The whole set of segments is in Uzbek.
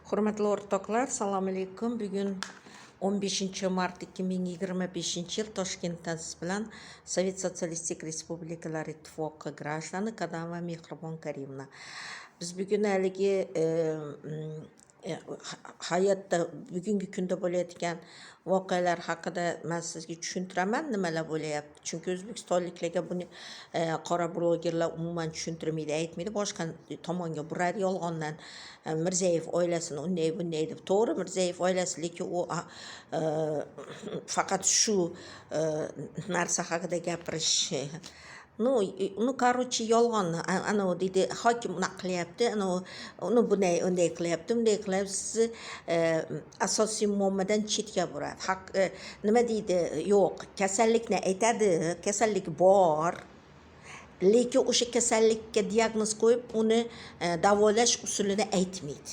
Hurmatli o'rtoqlar, assalomu alaykum. Bugun 15 mart 2025 yil Toshkentdan siz bilan Sovet Sotsialistik Respublikalar Ittifoqi гражданы Qadam va Mehribon Karimovna. Biz bugun haligi hayotda bugungi kunda bo'layotgan voqealar haqida men sizga tushuntiraman nimalar bo'layapti. Chunki o'zbekistonliklarga buni qora blogerlar umuman tushuntirmaydi, aytmaydi, boshqa tomonga buradi yolg'ondan. Mirziyev oilasini unday bunday deb. To'g'ri, Mirziyev oilasi, lekin u faqat shu narsa haqida gapirish. Короче, yolg'on. Ana deydi, hokim unaqa qilyapti, uni bunday qilyapti, bunday qilyapti. Sizni asosiy muammodan chetga buradi. Nima deydi? Yo'q, kasallikni aytadi, kasallik bor. Lekin o'sha kasallikka diagnoz qo'yib, uni davolash usulini aytmaydi.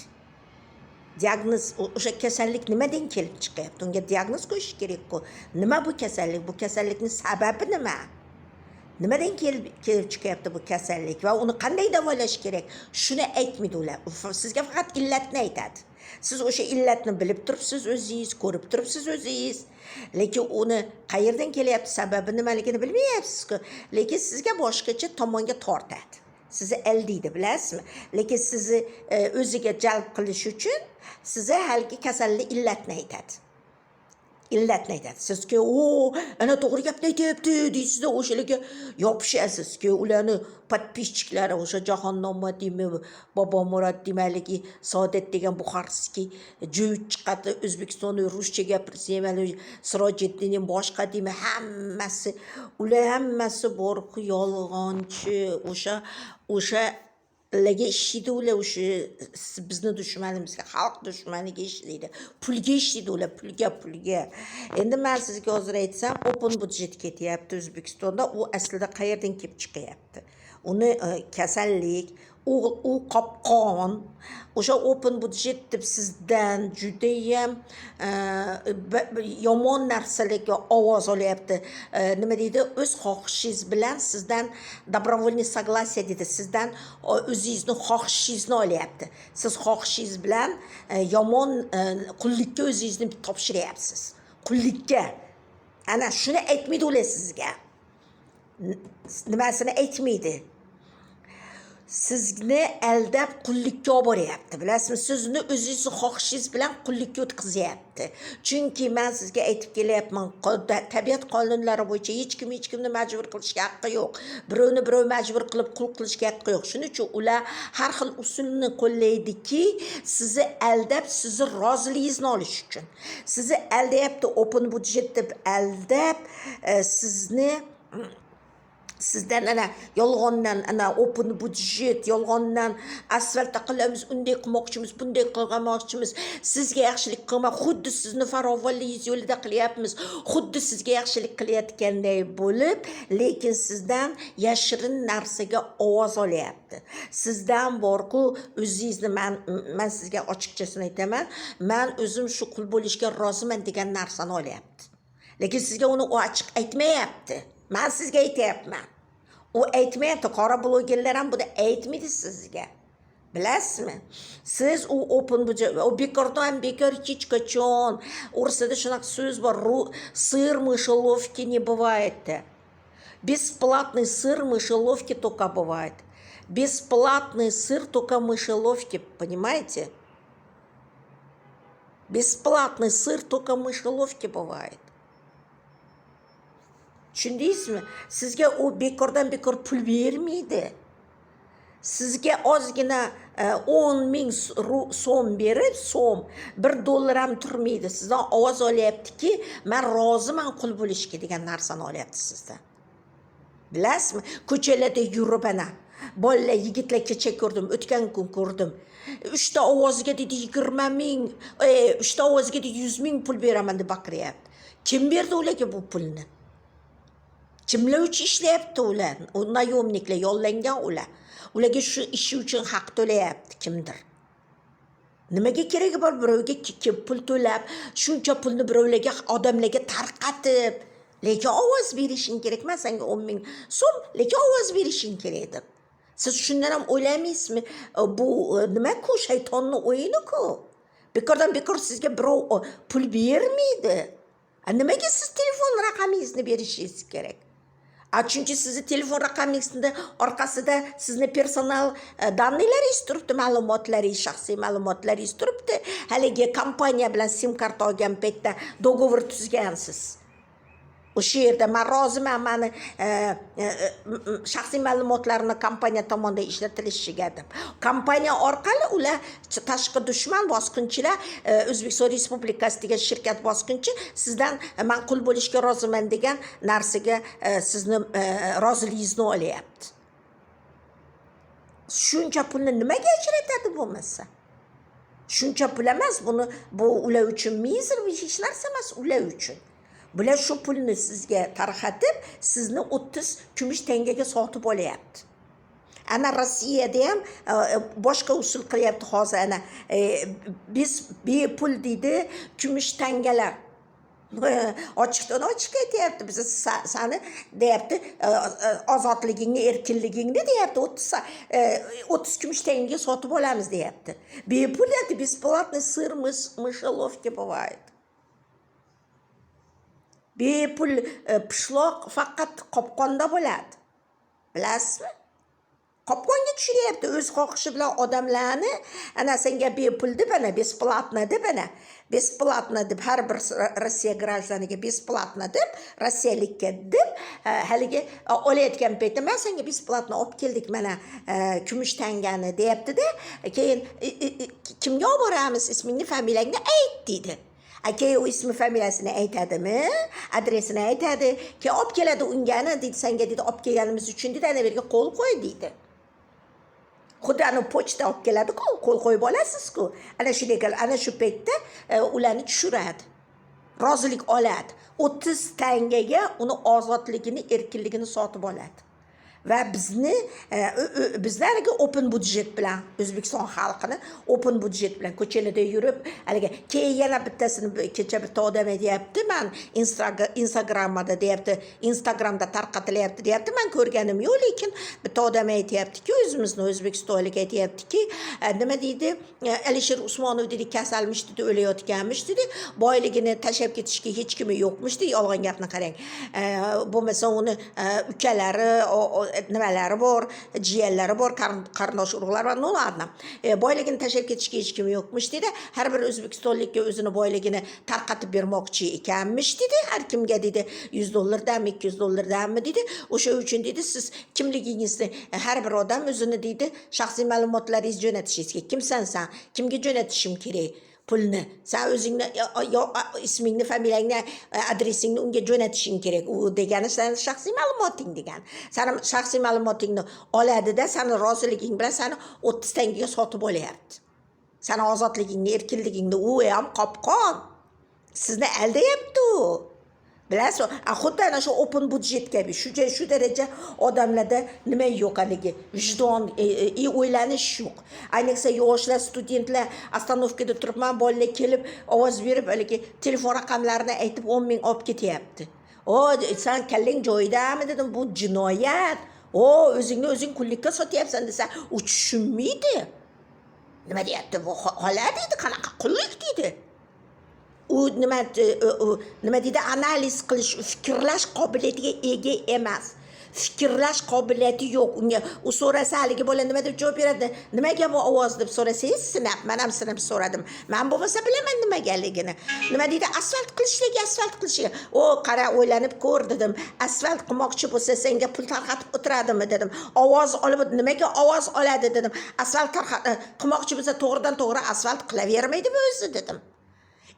Diagnoz, o'sha kasallik nimadan kelib chiqyapti? Unga diagnoz qo'yish kerak-ku. Nima bu kasallik? Bu kasallikning sababi nima? Nimadan kelib chiqyapti bu kasallik va uni qanday davolash kerak? Shuni aytmaydi ular. Sizga faqat illatni aytadi. Siz o'sha illatni bilib turibsiz o'zingiz, ko'rib turibsiz o'zingiz. Lekin uni qayerdan kelyapti, sababi nimaligini bilmayapsiz-ku. Lekin sizga boshqacha tomonga tortadi. Sizni aldaydi, bilasizmi? Lekin sizni o'ziga jalb qilish uchun sizga haligi kasallik illatni aytadi. Illatni aytadi. Sizga ana to'g'ri gapni aytyapti deysizda, o'shalarga yopishasizki, ularni подписчиклari o'sha Jahon Nomodimov, Bobomurod demaligi, Saodat degan buxarskiy jo'yib chiqadi, O'zbekistonda ruscha gapirsa ham Sirojiddinning boshqa deymi, hammasi, ular hammasi bor-ku yolg'onchi, o'sha larga ishlaydi ular, o'sha bizni dushmanimizga, xalq dushmaniga ishlaydi. Pulga ishlaydi ular, pulga. Endi men sizga hozir aytsam, open budjet ketyapti O'zbekistonda, u aslida qayerdan kelib chiqyapti? Uni kasallik, u qopqon, o'sha open budjet deb sizdan judayam yomon narsalarga ovoz olyapti. Nima deydi? O'z xohishingiz bilan sizdan добровольный согласие deydi. Sizdan o'zingizni xohishingizni olyapti. Siz xohishingiz bilan yomon qullikka o'zingizni topshiryapsiz. Qullikka. Ana shuni aytmaydi ular sizga. Nimasini aytmaydi? Sizni aldab qullikka olib boryapti, bilasizmi? Sizni o'zingizni xohishingiz bilan qullikka o'tkazyapti. Chunki men sizga aytib kelyapman, tabiat qonunlari bo'yicha hech kimni majbur qilishga haqqi yo'q. Birovni birov majbur qilib qul qilishga haqqi yo'q. Shuning uchun ular har xil usulni qo'llaydiki, sizni aldab, sizni roziligingizni olish uchun. Sizni aldayapti, open budjet deb aldab, sizdan ana yolg'ondan, ana open budjet, yolg'ondan asfalt qilamiz, unday qilmoqchimiz, bunday qilmoqchimiz, sizga yaxshilik qilma, xuddi sizni farovonligingiz yo'lida qilyapmiz, xuddi sizga yaxshilik qilayotganday bo'lib, lekin sizdan yashirin narsaga ovoz olyapti. Sizdan borku, o'zingizni men sizga ochiqchasini aytaman, men o'zim shu qul bo'lishga roziman degan narsani olyapti. Lekin sizga uni ochiq aytmayapti. Men sizga aytayapman. U aytmayapti, qora blogerlar ham buni aytmaydi sizga. Bilasizmi? Siz u open budjet, u bekordan bekor hech qachon. O'rsada shunaqa so'z bor, сыр мышеловки не бывает. Бесплатный сыр мышеловки только бывает. Бесплатный сыр только мышеловки, понимаете? Бесплатный сыр только мышеловки бывает. Tushundingizmi? Sizga u bekordan bekor pul bermaydi. Sizga ozgina 10,000 so'm berib, $1 ham turmaydi. Sizdan ovoz olyaptiki, men roziman qul bo'lishga degan narsani olyapti sizdan. Bilasizmi? Ko'chalarda yurib ana bolalar, yigitlar kecha ko'rdim, o'tgan kun ko'rdim. 3 ta ovozga dedi 20,000, 3 ta ovozga dedi 100,000 pul beraman deb baqiryapti. Kim berdi ularga bu pulni? Kimlar uchun ishlayapti ular? Nayomniklar, yollangan ular. Ularga shu ishi uchun haq to'layapti kimdir. Nimaga keragi bor birovga pul to'lab, shuncha pulni birovlarga, odamlarga tarqatib, lekin ovoz berishing kerak. Men senga 10,000 so'm, lekin ovoz berishing kerak deb. Siz shundan ham o'ylaymizmi? Bu nima-ku, shaytonning o'yini-ku. Bekordan bekor sizga birov pul bermaydi. Nimaga siz telefon raqamingizni berishingiz kerak? Chunki sizni telefon raqamingizni orqasida sizni personal daniylaringiz turibdi, ma'lumotlaringiz, shaxsiy ma'lumotlaringiz turibdi. Haligi kompaniya bilan sim karta olgan paytda dogovor tuzgansiz. O'sha yerda men roziman, meni shaxsiy ma'lumotlarimni kompaniya tomonidan ishlatilishiga deb. Kompaniya orqali ular tashqi dushman bosqinchilar, O'zbekiston Respublikasi degan shirkat bosqinchi sizdan ma'qul bo'lishga roziman degan narsaga sizni roziligingizni olyapti. Shuncha pulni nimaga ajratadi bo'lmasa? Shuncha pul emas, bu ular uchun mizr hech narsa emas, ular uchun. Bular shu pulni sizga tarqatib, sizni 30 kumush tangaga sotib olyapti. Ana Rossiyada ham boshqa usul qilyapti hozir. Ana biz bepul deydi, kumush tangalar. Ochiqdan ochiq aytyapti, biz seni deyapti, ozodligingni, erkinligingni deyapti, 30 kumush tangaga sotib olamiz deyapti. Bepul deyapti, бесплатный сыр в мышеловке bывает. Bepul pishloq faqat qopqonda bo'ladi. Bilasizmi? Qopqonga tushiryapti o'z xohishi bilan odamlarni, ana senga bepul deb, ana besplatno deb, ana besplatno deb har bir Rossiya grajdaniga besplatno deb, rossiyalikka deb haligi olayotgan paytda men senga besplatno olib keldik, mana kumush tangani deyapti-da, keyin kimga olib boramiz, ismingni, familiyangni ayt deydi. Keyin u ismi familiyasini aytadimi, adresini aytadi, keyin olib keladi ungani, deydi, senga deydi olib kelganimiz uchun deydi, ana yerga qo'l qo'y deydi. Xuddi ana pochta olib keladi-ku, qo'l qo'yib olasiz-ku. Ana shunday qilib, ana shu paytda ularni tushiradi. Rozilik oladi. 30 tangaga uni ozodligini, erkinligini sotib oladi. Va bizlarga open budjet bilan, O'zbekiston xalqini open budjet bilan ko'chalarda yurib, haliga keyin yana bittasini kecha bitta odam aytayapti, men Instagramda deyapti, Instagramda tarqatilyapti deyapti, men ko'rganim yo'q, lekin bitta odam aytayapti-ki, o'zimizni O'zbekistonlik aytayapti-ki, nima deydi, Alisher Usmonov dedi, kasalmish dedi, o'layotganmish dedi, boyligini tashlab ketishga hech kimi yo'qmish dedi, yolg'on gapni qarang. Bo'lmasa uni ukalari, nimalari bor, jiyanlari bor, qarindosh urug'lar bor, nolarni. Boyligini tashlab ketishga hech kim yo'qmish dedi. Har bir o'zbekistonlikka o'zini boyligini tarqatib bermoqchi ekanmish dedi. Har kimga dedi $100 $200 dedi. O'sha uchun dedi, siz kimligingizni har bir odam o'zini dedi, shaxsiy ma'lumotlaringizni jo'natishingiz kerak. Kimsan sen? Kimga jo'natishim kerak? Pulni. Sen o'zingni ismingni, familiyangni, adresingni unga jo'natishing kerak. U degani sen shaxsiy ma'lumoting degani. Sen shaxsiy ma'lumotingni oladi-da, seni roziliging bilan seni 30 tangaga sotib olyapti. Seni ozodligingni, erkinligingni u ham qopqon. Sizni aldayapti u. Bilasiz, xuddi ana shu open budjet kabi, shu daraja odamlarda nima yo'q, haligi vijdon, o'ylanish yo'q. Ayniqsa yoshlar, studentlar ostanovkada turibman, bolalar kelib ovoz berib, haligi telefon raqamlarini aytib 10 ming olib ketyapti. Sen kallang joyidami dedim, bu jinoyat. O'zingni o'zing kunlikka sotyapsan desa, u tushunmaydi. Nima deyapti bu xola deydi, qanaqa qullik deydi. U nima deydi, analiz qilish, fikrlash qobiliyatiga ega emas. Fikrlash qobiliyati yo'q unga. U so'rasa haligi bola nima deb javob beradi? Nimaga bu ovoz deb so'rasangiz, sinab, men ham sinab so'radim. Men bo'lmasa bilaman nimaganligini. Nima deydi? Asfalt qilishiga. Qara, o'ylanib ko'r dedim. Asfalt qilmoqchi bo'lsa senga pul tarqatib o'tiradimi dedim. Ovoz olib, nimaga ovoz oladi dedim. Asfalt qilmoqchi bo'lsa to'g'ridan to'g'ri asfalt qilavermaydimi o'zi dedim.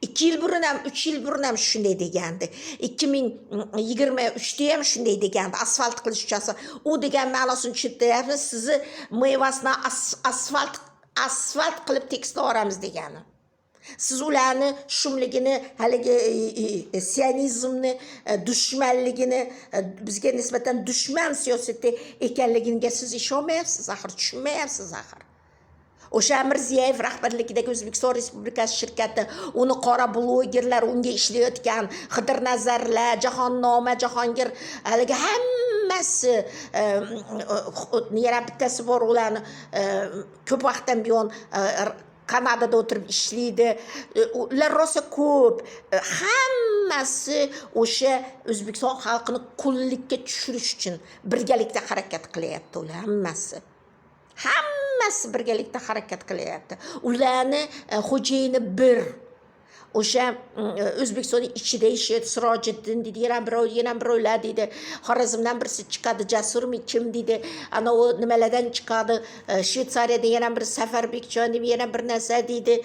2 yil burun ham, 3 yil burun ham shunday degandi. 2023da ham shunday degandi. Asfalt qilish uchun. U degan ma'nosini tushuntayapsiz, sizni mevasini asfalt qilib tekisda olamiz degani. Siz ularni shumligini, haligi sionizmni, dushmanligini, bizga nisbatan dushman siyosati ekanligiga siz ishonmayapsiz, axir tushunmayapsiz axir. O'sha Mirziyoyev rahbarligidagi O'zbekiston Respublikasi shirkati, uni qora blogerlar, unga ishlayotgan Xidirnazarlar, Jahonnoma, Jahongir, haligi hammasi yana bittasi bor, ularni ko'p vaqtdan buyon Kanadada o'tirib ishlaydi. Ular rosa ko'p. Hammasi o'sha O'zbekiston xalqini qullikka tushirish uchun birgalikda harakat qilyapti ular hammasi. Hammasi birgalikda harakat qilyapti. Ularni xo'jayini bir. O'sha O'zbekistonning ichida yashaydi. Sirojiddin deydi, yana birovlar deydi. Xorazmdan birisi chiqadi, Jasurmi kim deydi. Ana o nimalardan chiqadi. Shveysariyadan yana bir Safarbekjon deb yana bir narsa deydi.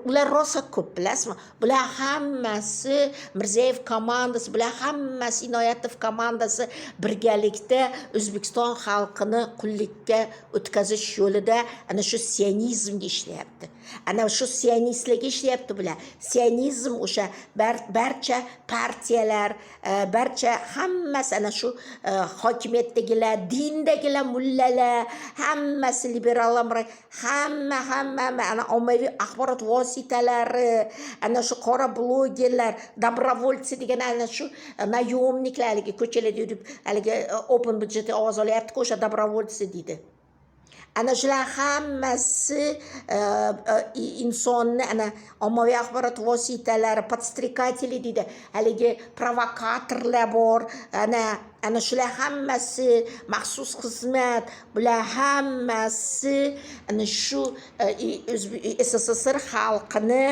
Ular rosa ko'p, bilasizmi? Bular hammasi Mirzayev komandasi, bular hammasi Inoyatov komandasi birgalikda O'zbekiston xalqini qullikka o'tkazish yo'lida ana shu sionizmga ishlayapti. Ana shu sionistlarga ishlayapti bular. Sionizm o'sha barcha partiyalar, barcha hammasi ana shu hokimiyatdagilar, dindagilar, mullalar, hammasi liberallar, hamma ana ommaviy axborot vositalari, ana shu qora blogerlar, добровольцы degan ana shu nayo'mniklar, haligi ko'chalarda yurib, haligi open budjetda ovoz olyapti-ku, o'sha добровольцы deydi. Ana shular hammasi insonni ana ommaviy axborot vositalari, podstrikateli deydi, haligi provokatorlar bor, ana shular hammasi maxsus xizmat, bular hammasi ana shu SSSR xalqini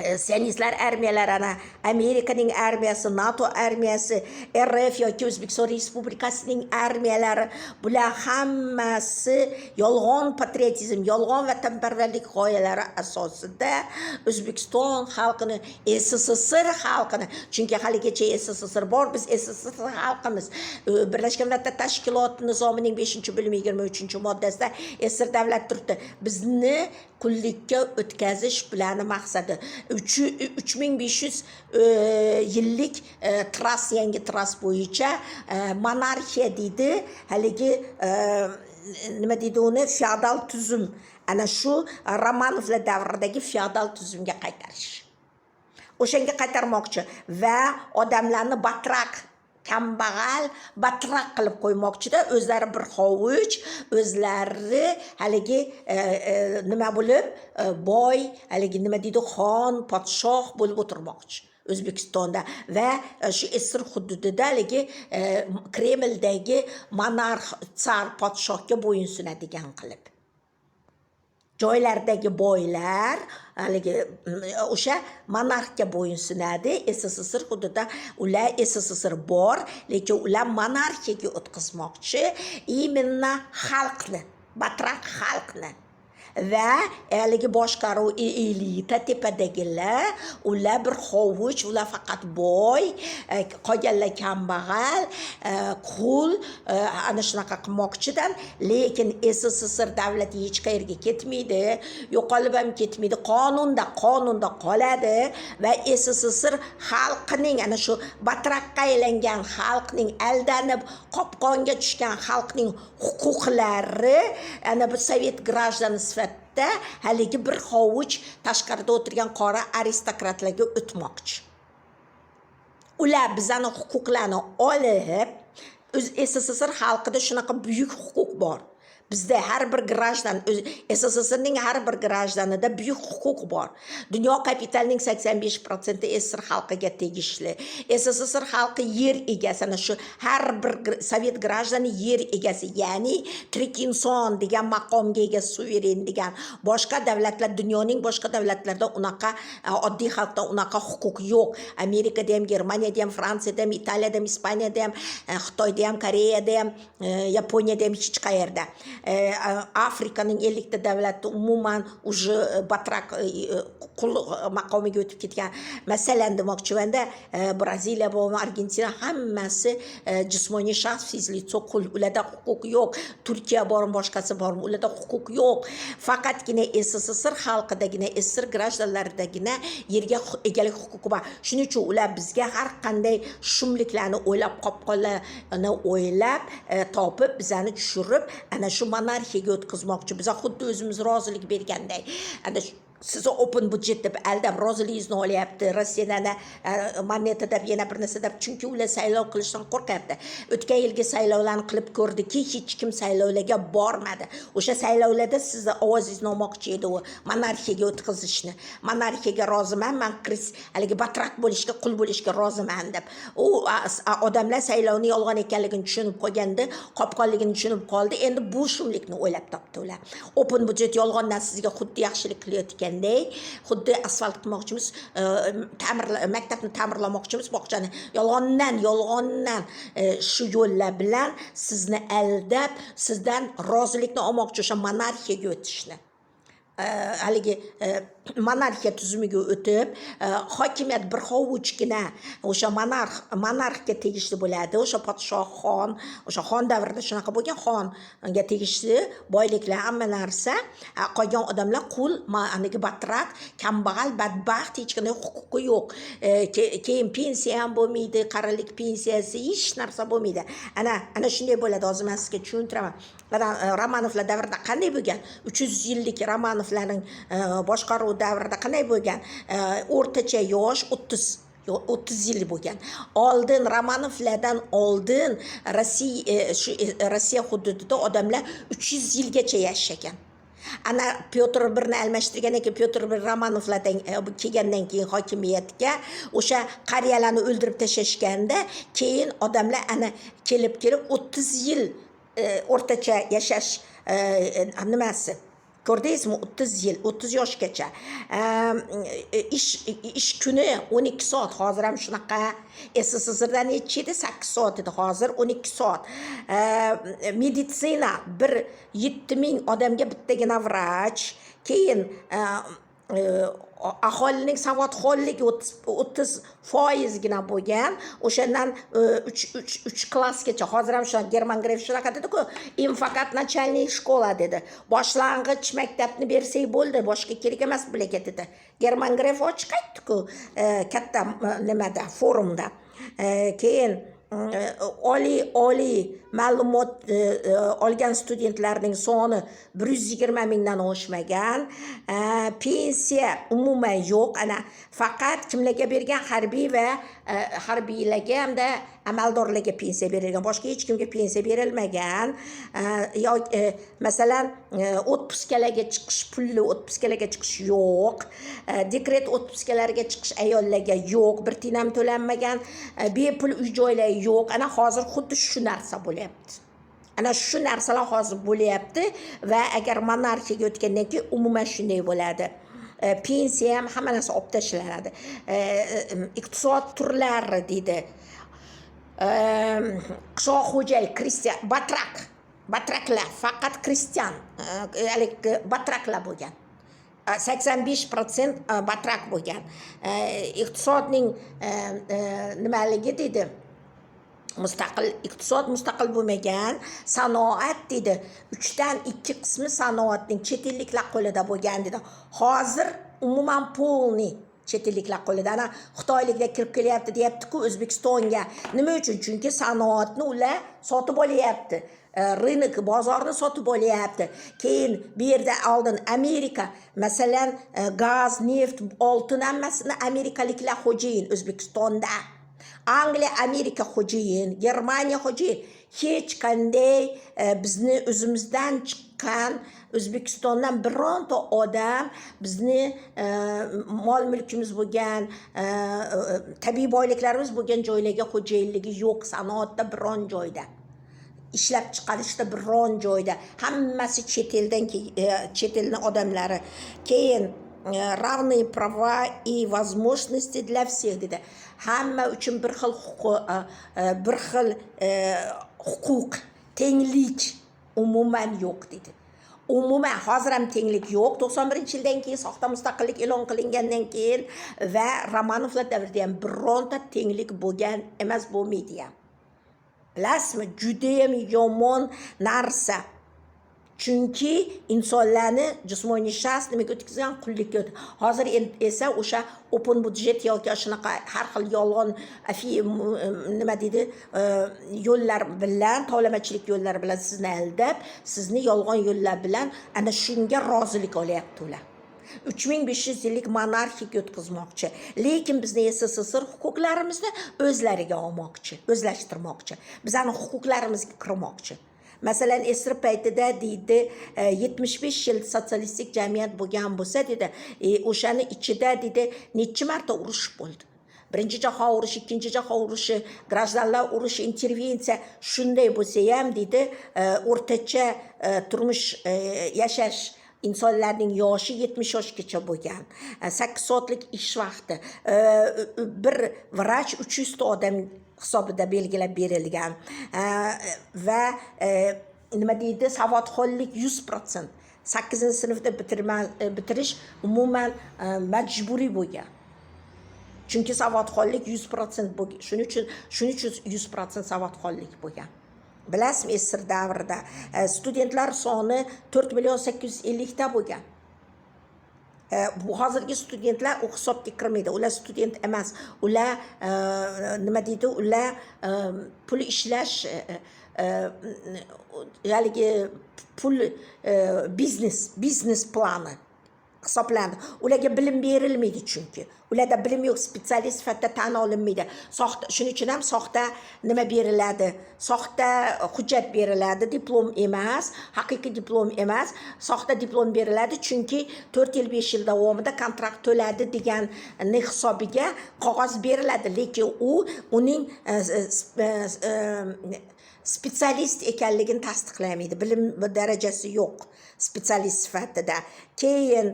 sionistlar armiyalari, ana Amerikaning armiyasi, NATO armiyasi, RF yoki O'zbekiston Respublikasining armiyalari, bular hammasi yolg'on patriotizm, yolg'on vatanparvarlik g'oyalari asosida O'zbekiston xalqini, SSSR xalqini, chunki haligacha SSSR bor, biz SSSR xalqimiz. Birlashgan Millatlar Tashkiloti nizomining 5-bo'limi 23-moddasida SSR davlat turibdi. Bizni qullikka o'tkazish bilan maqsadi 3500 yillik yangi trass bo'yicha monarxiya deydi, haligi nima deydi uni, feodal tuzum, ana shu Romanovlar davridagi feodal tuzumga qaytarish. O'shanga qaytarmoqchi va odamlarni batraq, kambag'al, batraq qilib qo'ymoqchida, o'zlari bir hovuch, o'zlari haligi nima bo'lib, boy, haligi nima deydi, xon, podshoh bo'lib o'tirmoqchi O'zbekistonda va shu SSR hududida haligi Kremldagi monarx, tsar, podshohga bo'yinsunadigan qilib. Joylardagi boylar haligi o'sha monarxga bo'yinsunadi. SSSR hududida ular SSSR bor, lekin ular monarxiyaga o'tkazmoqchi imенно xalqni, batraq xalqni. Va haligi boshqaruv elita tepadagilar, ular bir hovuch, ular faqat boy, qolganlar kambag'al, qul, ana shunaqa qilmoqchidan, lekin SSSR davlati hech qayerga ketmaydi, yo'qolib ham ketmaydi, qonunda qoladi va SSSR xalqining, ana shu batraqqa aylangan xalqning, aldanib qopqonga tushgan xalqning huquqlari ana bu sovet grajdani sifatida haligi bir hovuch tashqarida o'tirgan qora aristokratlarga o'tmoqchi. Ular bizani huquqlarni olib, SSSR xalqida shunaqa buyuk huquq bor. Bizda har bir grajdan, SSSRning har bir grajdanida buyuk huquq bor. Dunyo kapitalining 85% SSSR xalqiga tegishli. SSSR xalqi yer egasi, ana shu har bir sovet grajdani yer egasi, ya'ni tirik inson degan maqomga ega, suveren degan. Boshqa davlatlar, dunyoning boshqa davlatlarida unaqa oddiy xalqda unaqa huquq yo'q. Amerikada ham, Germaniyada ham, Fransiyada ham, Italiyada ham, Ispaniyada ham, Xitoyda ham, Koreyada ham, Yaponiyada ham, hech qayerda. Afrikaning 50 ta davlati umuman уже batraq qul maqomiga o'tib ketgan. Masalan demoqchimanda, Braziliya va Argentina hammasi jismoniy shaxs, fizlico qul, ularda huquq yo'q. Turkiya bor, boshqasi bor, ularda huquq yo'q. Faqatgina SSSR xalqidagina, SSSR grajdanlaridagina yerga egalik huquqi bor. Shuning uchun ular bizga har qanday shumliklarni o'ylab, qopqonlarni o'ylab, topib, bizani tushirib, ana shu monarxiyaga o'tkazmoqchi. Biz xuddi o'zimiz rozilik berganday. Ana sizni open budjet deb aldab roziligingizni olyapti. Rossiyadan moneta deb yana bir narsa deb, chunki ular saylov qilishdan qo'rqyapti. O'tgan yilgi saylovlarni qilib ko'rdiki, hech kim saylovlarga bormadi. O'sha saylovlarda sizni ovozingizni olmoqchi edi u monarxiyaga o'tkazishni. Monarxiyaga roziman, men haligi batrak bo'lishga, qul bo'lishga roziman deb. U odamlar saylovni yolg'on ekanligini tushunib qolganda, qopqonligini tushunib qoldi. Endi bu shumlikni o'ylab topdi ular. Open budjet yolg'ondan sizga xuddi yaxshilik qilayotgandek, xuddi asfalt qilmoqchimiz, maktabni ta'mirlamoqchimiz, bog'chani yolg'ondan shu yo'llar bilan sizni aldab, sizdan rozilikni olmoqchi o'sha monarxiyaga o'tishni. Haligi monarxiya tuzumiga o'tib, hokimiyat bir hovuchgina o'sha monarxga tegishli bo'ladi. O'sha podshoh, o'sha xon davrida shunaqa bo'lgan, xonga tegishli boyliklar, hamma narsa, qolgan odamlar qul, ma'niga batrak, kambag'al, badbaxt, hech qanday huquqi yo'q. Keyin pensiya ham bo'lmaydi, qarilik pensiyasi, hech narsa bo'lmaydi. Ana shunday bo'ladi. Hozir men sizga tushuntiraman. Romanovlar davrida qanday bo'lgan? 300 yillik Romanovlarning boshqaruv davrida qanday bo'lgan? O'rtacha yosh 30 yil bo'lgan. Oldin Romanovlardan oldin Rossiya hududida odamlar 300 yilgacha yashagan. Ana Pyotr Ini almashtirgandan keyin, Pyotr I Romanovlardan kelgandan keyin hokimiyatga o'sha qariyalarni o'ldirib tashlashganda, keyin odamlar ana kelib 30 yil o'rtacha yashash nimasi. Ko'rdingizmi? 30 yil, 30 yoshgacha. Ish kuni 12 soat. Hozir ham shunaqa. SSSRda necha edi? 8 soat edi. Hozir 12 soat. Meditsina 7000 odamga bittagina vrach. Keyin aholining savodxonligi 30% bo'lgan. O'shandan 3 klassgacha. Hozir ham shunaqa German Gref shunaqa dedi-ku, "Im faqat начальная школа" dedi. Boshlang'ich maktabni bersak bo'ldi, boshqa kerak emas bularga dedi. German Gref ochiq aytdi-ku, katta nimada, forumda. Keyin oliy ma'lumot olgan studentlarning soni 120 mingdan oshmagan. Pensiya umuman yo'q. Ana faqat kimlarga bergan? Harbiy va harbiylarga hamda amaldorlarga pensiya berilgan. Boshqa hech kimga pensiya berilmagan. Masalan, otpuskalarga chiqish, pulli otpuskalarga chiqish yo'q. Dekret otpuskalarga chiqish ayollarga yo'q. Bir tiyin ham to'lanmagan. Bepul uy joylar yo'q. Ana hozir xuddi shu narsa bo'lyapti. Ana shu narsalar hozir bo'lyapti va agar monarxiyaga o'tgandan keyin umuman shunday bo'ladi. Pensiya ham hamma narsa olib tashlanadi. Iqtisod turlari deydi. Qishloq xo'jalik, kristian, batraklar, faqat kristian, batraklar bo'lgan. 85% batrak bo'lgan. Iqtisodning nimaligi deydi? Iqtisod mustaqil bo'lmagan, sanoat deydi. 3dan 2 qismi sanoatning chet elliklar qo'lida bo'lgan dedi. Hozir umuman polniy chet elliklar qo'lida. Ana Xitoyliklar kirib kelyapti deyapti-ku O'zbekistonga. Nima uchun? Chunki sanoatni ular sotib olyapti. Rынок, bozorni sotib olyapti. Keyin bu yerda oldin Amerika, masalan, gaz, neft, oltin hammasini amerikaliklar xo'jayin O'zbekistonda. Angliya, Amerika xo'jayin, Germaniya xo'jayin. Hech qanday bizni o'zimizdan chiqqan O'zbekistondan bironta odam bizni mol mulkimiz bo'lgan, tabiiy boyliklarimiz bo'lgan joylarga xo'jayinligi yo'q. Sanoatda biron joyda, ishlab chiqarishda biron joyda. Hammasi chet eldan, chet elning odamlari. Keyin равные права и возможности для всех dedi. Hamma uchun bir xil huquq, tenglik umuman yo'q dedi. Umuman hozir ham tenglik yo'q. 91-yildan keyin soxta mustaqillik e'lon qilingandan keyin va Romanovlar davrida ham bironta tenglik bo'lgan emas, bo'lmaydi ham. Bilasizmi, juda ham yomon narsa. Chunki insonlarni jismoniy shaxs nimaga o'tkazgan? Qullikka o'tdi. Hozir esa o'sha open budjet yoki shunaqa har xil yolg'on nima deydi, yo'llar bilan, tovlamachilik yo'llari bilan sizni aldab, sizni yolg'on yo'llar bilan ana shunga rozilik olyapti ular. 3500 yillik monarxik o'tkazmoqchi. Lekin bizni SSSR huquqlarimizni o'zlariga olmoqchi, o'zlashtirmoqchi. Bizning huquqlarimizga kirmoqchi. Masalan, Esir paytida deydi 75 yil sotsialistik jamiyat bo'lgan bo'lsa dedi, o'shani ichida dedi necha marta urush bo'ldi. Birinchi jahon urushi, ikkinchi jahon urushi, grajdanlar urushi, intervensiya shunday bo'lsa ham deydi, o'rtacha turmush yashash insonlarning yoshi 70 yoshgacha bo'lgan. 8 soatlik ish vaqti, bir vrach 300 ta odam hisobida belgilab berilgan va nima deydi, savodxonlik 100%. 8-sinfda bitirish umuman majburiy bo'lgan. Chunki savodxonlik 100% bo'lgan. Shuning uchun 100% savodxonlik bo'lgan. Bilasizmi, Esir davrida studentlar soni 4.850.000 ta bo'lgan. Bu hozirgi studentlar u hisobga kirmaydi. Ular student emas. Ular nima deydi? Ular pul ishlash haligi pul biznes plani hisoblandi. Ularga bilim berilmaydi chunki. Ularda bilim yo'q, spetsialist sifatida tan olinmaydi. Shuning uchun ham soxta nima beriladi? Soxta hujjat beriladi, diplom emas, haqiqiy diplom emas, soxta diplom beriladi chunki 4 yil 5 yil davomida kontrakt to'ladi degan hisobiga qog'oz beriladi, lekin uning spetsialist ekanligini tasdiqlamaydi. Bilim darajasi yo'q spetsialist sifatida. Keyin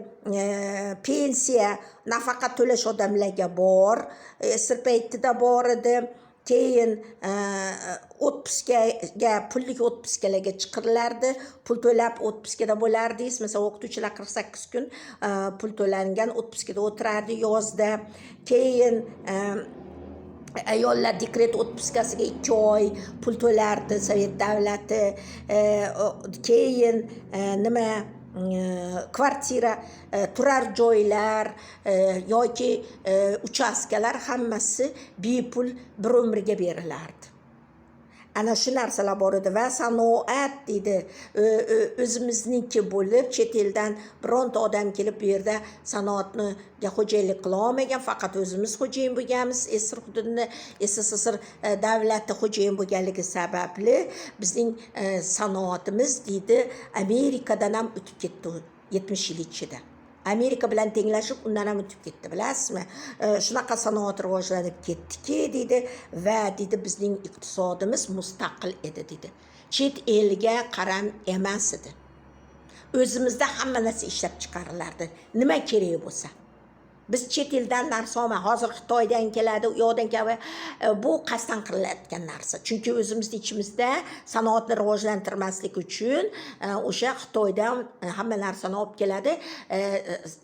pensiya, nafaqa to'lash odamlarga bor, Esir paytida bor edi. Keyin otpuskaga, pullik otpuskalarga chiqirilardi. Pul to'lab otpuskada bo'lardingiz. Masalan, o'qituvchilar 48 kun pul to'langan otpuskada o'tirardi yozda. Keyin ayollar dekret otpuskasiga 2 oy pul to'lardi Sovet davlati. Keyin nima kvartira, turar joylar yoki uchastkalar hammasi bepul bir umrga berilardi. Ana shu narsalar bor edi va sanoat deydi, o'zimizniki bo'lib, chet eldan bironta odam kelib bu yerda sanoatga xo'jaylik qila olmagan, faqat o'zimiz xo'jayin bo'lganmiz. Esir hududini SSSR davlati xo'jayin bo'lganligi sababli bizning sanoatimiz deydi Amerikadan ham o'tib ketdi 70 yil ichida. Amerika bilan tenglashib undan ham o'tib ketdi, bilasizmi? Shunaqa sanoat rivojlanib ketdiki deydi va deydi bizning iqtisodimiz mustaqil edi deydi. Chet elga qaram emas edi. O'zimizda hamma narsa ishlab chiqarilardi. Nima kerak bo'lsa. Biz chet eldan narsa olmay, hozir Xitoydan keladi, u yoqdan keladi. Bu qasddan qilinayotgan narsa. Chunki o'zimizning ichimizda sanoatni rivojlantirmaslik uchun o'sha Xitoydan hamma narsani olib keladi.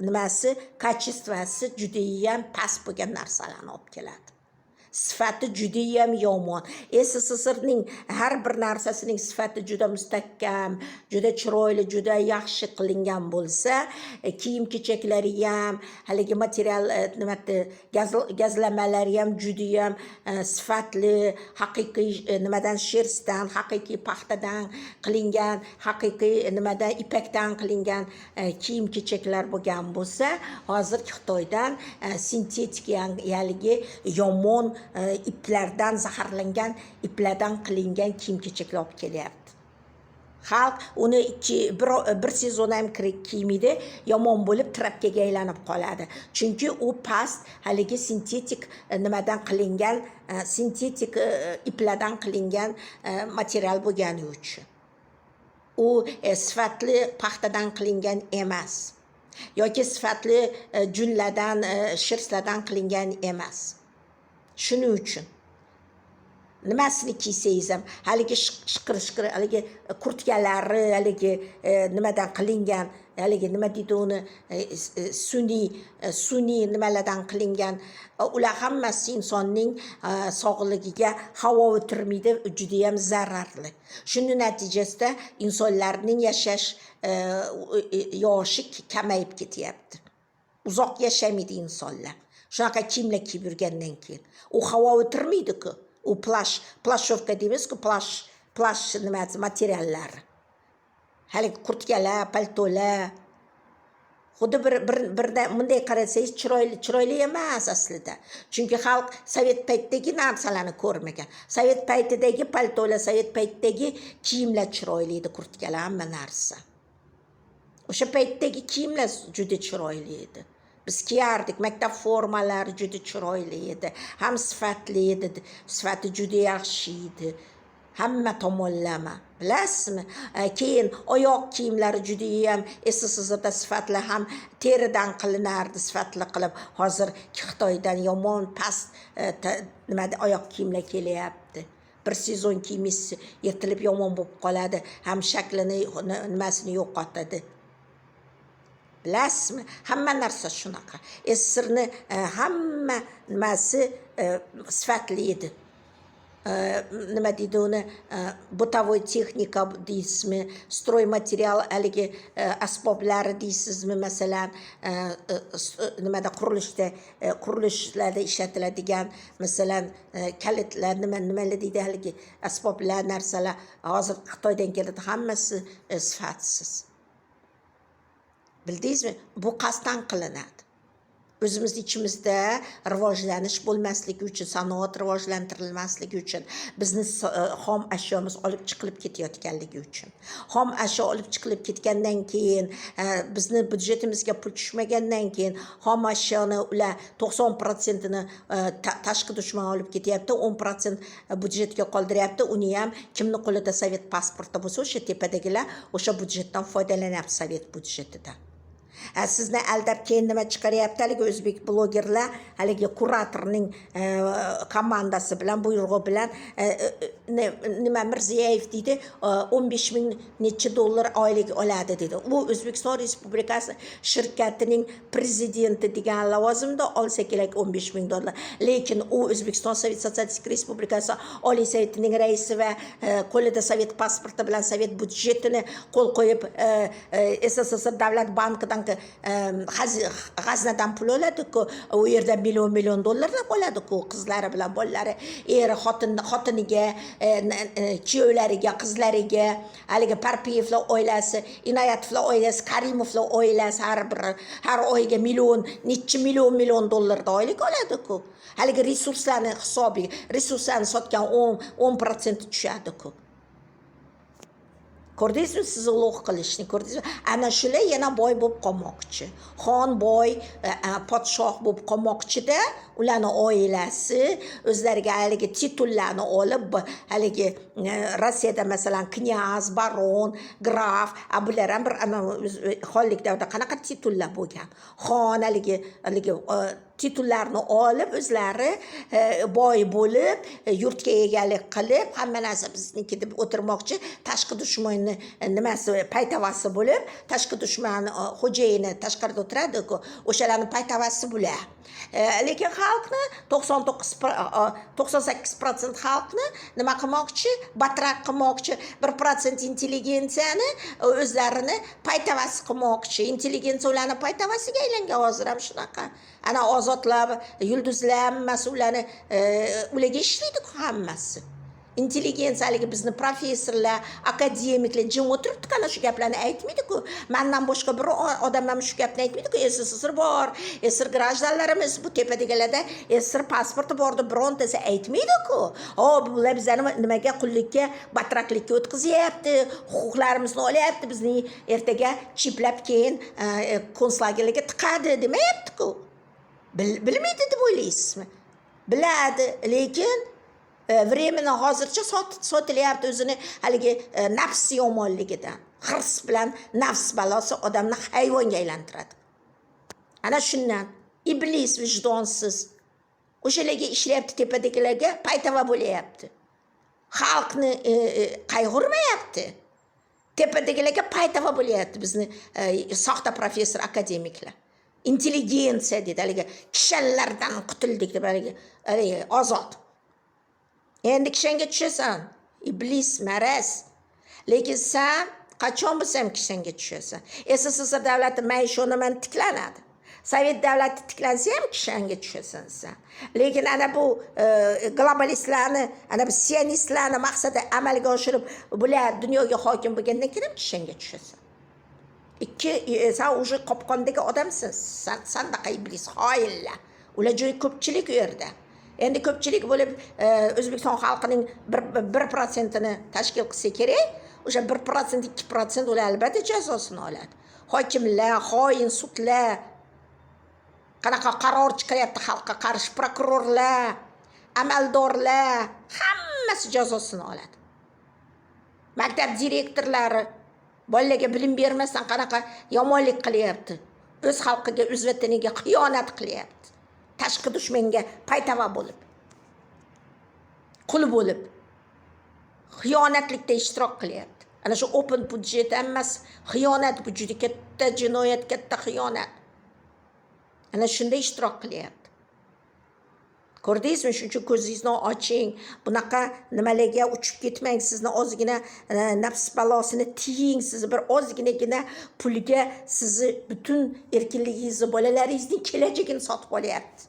Nimasi, kачествоsi juda ham past bo'lgan narsalarni olib keladi. Sifati juda ham yomon. SSSRning har bir narsasining sifati juda mustahkam, juda chiroyli, juda yaxshi qilingan bo'lsa, kiyim-kechaklari ham, haligi material gazlamalari ham juda ham sifatli, haqiqiy nimadan, shersdan, haqiqiy paxtadan qilingan, haqiqiy nimadan, ipakdan qilingan kiyim-kechaklar bo'lgan bo'lsa, hozir Xitoydan sintetik, haligi yomon iplardan, zaharlangan iplardan qilingan kiyim-kechaklar olib kelyapti. Xalq uni bir sezon ham kiymaydi, yomon bo'lib trapkaga aylanib qoladi. Chunki u past haligi sintetik nimadan qilingan, sintetik iplardan qilingan material bo'lgani uchun. U sifatli paxtadan qilingan emas. Yoki sifatli junlardan, shirslardan qilingan emas. Shuning uchun nimasini kiysangiz ham haligi shiqir haligi kurtkalari haligi nimadan qilingan, haligi nima deydi uni, sun'iy nimalardan qilingan, ular hammasi insonning sog'ligiga havo o'tirmaydi, juda ham zararli. Shuning natijasida insonlarning yashash yoshi kamayib ketyapti. Uzoq yashamaydi insonlar. Shunaqa kiyimlar kiyib yurgandan keyin u havo o'tirmaydi-ku. U plashovka deymiz-ku, plash nima materiallari. Haligi kurtkalar, paltolar. Xuddi birda bunday qarasangiz chiroyli emas aslida. Chunki xalq sovet paytidagi narsalarni ko'rmagan. Sovet paytidagi paltolar, sovet paytidagi kiyimlar chiroyli edi, kurtkalar, hamma narsa. O'sha paytdagi kiyimlar juda chiroyli edi. Biz kiyardik, maktab formalari juda chiroyli edi. Ham sifatli edi, sifati juda yaxshi edi. Hamma tomonlama, bilasizmi? Keyin oyoq kiyimlari juda ham SSSRda sifatli, ham teridan qilinardi sifatli qilib. Hozir Xitoydan yomon past nimada oyoq kiyimlar kelyapti. Bir sezon kiyimiz yirtilib yomon bo'lib qoladi, ham shaklini nimasini yo'qotadi. Bilasizmi? Hamma narsa shunaqa. SSSRni hamma nimasi sifatli edi. Nima deydi uni, bытовой texnika deysizmi, stroy material haligi asboblari deysizmi, masalan, nimada qurilishlarda ishlatiladigan, masalan, kalitlar, nimalar deydi haligi asboblar, narsalar hozir Xitoydan keladi, hammasi sifatsiz. Bildingizmi? Bu qasddan qilinadi. O'zimiz ichimizda rivojlanish bo'lmasligi uchun, sanoat rivojlantirilmasligi uchun, bizni xom ashyomiz olib chiqilib ketayotganligi uchun. Xom ashyo olib chiqilib ketgandan keyin, bizni byudjetimizga pul tushmagandan keyin, xom ashyoni ular 90%ni tashqi dushman olib ketyapti, 10% byudjetga qoldiryapti. Uni ham kimni qo'lida sovet pasporti bo'lsa, o'sha tepadagilar o'sha byudjetdan foydalanyapti, sovet byudjetidan. Sizni aldab keyin nima chiqaryapti haligi o'zbek blogerlar, haligi kuratorning komandasi bilan, buyrug'i bilan nima Mirziyoyev deydi, 15 ming necha dollar oylik oladi dedi. U O'zbekiston Respublikasi shirkatining prezidenti degan lavozimda olsa kerak 15 ming dollar. Lekin u O'zbekiston Sovet Sotsialistik Respublikasi Oliy Sovetining raisi va qo'lida sovet pasporti bilan sovet byudjetini qo'l qo'yib SSSR davlat bankidan g'aznadan pul oladi-ku, u yerda million dollarlab oladi-ku, qizlari bilan bolalari, eri xotiniga, kuyovlariga, qizlariga, haligi Parpiyevlar oilasi, Inoyatovlar oilasi, Karimovlar oilasi har oyga necha million dollarda oylik oladi-ku. Haligi resurslarni hisobiga, resurslarni sotgan 10% tushadi-ku. Ko'rdingizmi, siz ulug' qilishni, ko'rdingizmi? Ana shular yana boy bo'lib qolmoqchi. Xon boy, podshoh bo'lib qolmoqchi-da, ularni oilasi o'zlariga haligi titullarni olib, haligi Rossiyada masalan knyaz, baron, graf, bular ham bir xonlik davrida qanaqa titullar bo'lgan. Xon haligi titullarni olib, o'zlari boy bo'lib, yurtga egalik qilib, hamma narsa bizniki deb o'tirmoqchi, tashqi dushmanni nimasi paytavasi bo'lib, tashqi dushman xo'jayini tashqarida o'tiradi-ku, o'shalarning paytavasi bular. Lekin xalqni 98% xalqni nima qilmoqchi, batraq qilmoqchi, 1% intelligensiyani o'zlarini paytavasi qilmoqchi. Intelligensiya ularning paytavasiga aylangan hozir ham shunaqa. Ana ozodlar, yulduzlar hammasi ularga ishlaydi-ku hammasi. Intelligensiyaligi bizni professorlar, akademiklar jim o'tiribdi, ana shu gaplarni aytmaydi-ku. Mendan boshqa bir odam ham shu gapni aytmaydi-ku. SSSR bor, SSSR grajdanlarimiz bu tepadagilarda SSSR pasporti bor deb birontasi aytmaydi-ku. Bular bizlarni nimaga, qullikka, batraqlikka o'tkazyapti, huquqlarimizni olyapti, bizni ertaga chiplab keyin konslagerlarga tiqadi demayapti-ku. Bilmaydi deb o'ylaysizmi? Biladi, lekin временно hozircha sotilyapti o'zini haligi nafs yomonligidan. Hirs bilan nafs balosi odamni hayvonga aylantiradi. Ana shundan iblis vijdonsiz o'shalarga ishlayapti, tepadagilarga paytava bo'layapti. Xalqni qayg'urmayapti. Tepadagilarga paytava bo'layapti bizni soxta professor akademiklar. Intelligensiya dedi, haligi kishanlardan qutuldik deb haligi ozod. Endi kishanga tushasan, iblis, maraz. Lekin sen qachon bo'lsam kishanga tushasan. SSSR davlati maishonaman tiklanadi. Sovet davlati tiklansa ham kishanga tushasan sen. Lekin ana bu globalistlarni, ana bu sionistlarni maqsadi amalga oshirib, bular dunyoga hokim bo'lgandan keyin kishanga tushasan. Sen уже qopqondagi odamsan. Sen de iblis, xoinlar. Ular juda ko'pchilik u yerda. Endi ko'pchilik bo'lib O'zbekiston xalqining 1%ni tashkil qilsa kerak. O'sha 1%, 2% ular albatta jazosini oladi. Hokimlar, xoin sudlar, qanaqa qaror chiqaryapti xalqqa qarshi prokurorlar, amaldorlar, hammasi jazosini oladi. Maktab direktorlari bolalarga bilim bermasdan qanaqa yomonlik qilyapti. O'z xalqiga, o'z vataniga xiyonat qilyapti. Tashqi dushmanga paytava bo'lib, qul bo'lib, xiyonatlikda ishtirok qilyapti. Ana shu open budjet emas, xiyonat bu juda katta jinoyat, katta xiyonat. Ana shunda ishtirok qilyapti. Ko'rdingizmi? Shuning uchun ko'zingizni oching. Bunaqa nimalarga uchib ketmang. Sizni ozgina nafs balosini tiying. Sizni bir ozginagina pulga sizni butun erkinligingizni, bolalaringizning kelajagini sotib olyapti.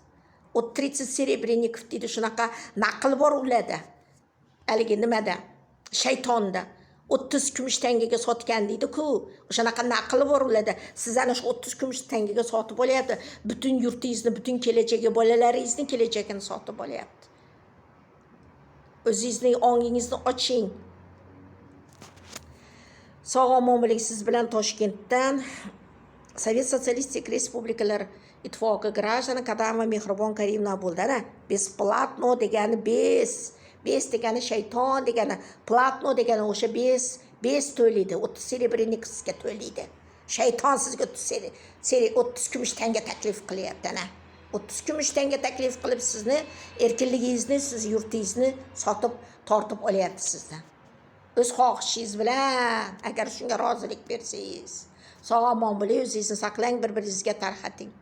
O 30 serebrennikov deydi, shunaqa naql bor ularda. Haligi nimada? Shaytonda. 30 kumush tangaga sotgan deydi-ku. O'shanaqa naql bor ularda. Siz ana shu 30 kumush tangaga sotib olyapti. Butun yurtingizni, butun kelajagi, bolalaringizning kelajagini sotib olyapti. O'zingizning ongingizni oching. Sog'-omon bo'ling. Siz bilan Toshkentdan Sovet Sotsialistik Respublikalar Ittifoqi граждане Kadamova Mehribon Karimova bo'ldi. Besplatno degani bes degani shayton degani, platno degani o'sha bes to'laydi, 30 serebrennikovga to'laydi. Shayton sizga 30 kumush tanga taklif qilyapti ana. 30 kumush tanga taklif qilib sizni erkinligingizni, siz yurtingizni sotib tortib olyapti sizdan. O'z xohishingiz bilan agar shunga rozilik bersangiz, sog'-omon bo'ling, o'zingizni saqlang, bir-biringizga tarqating.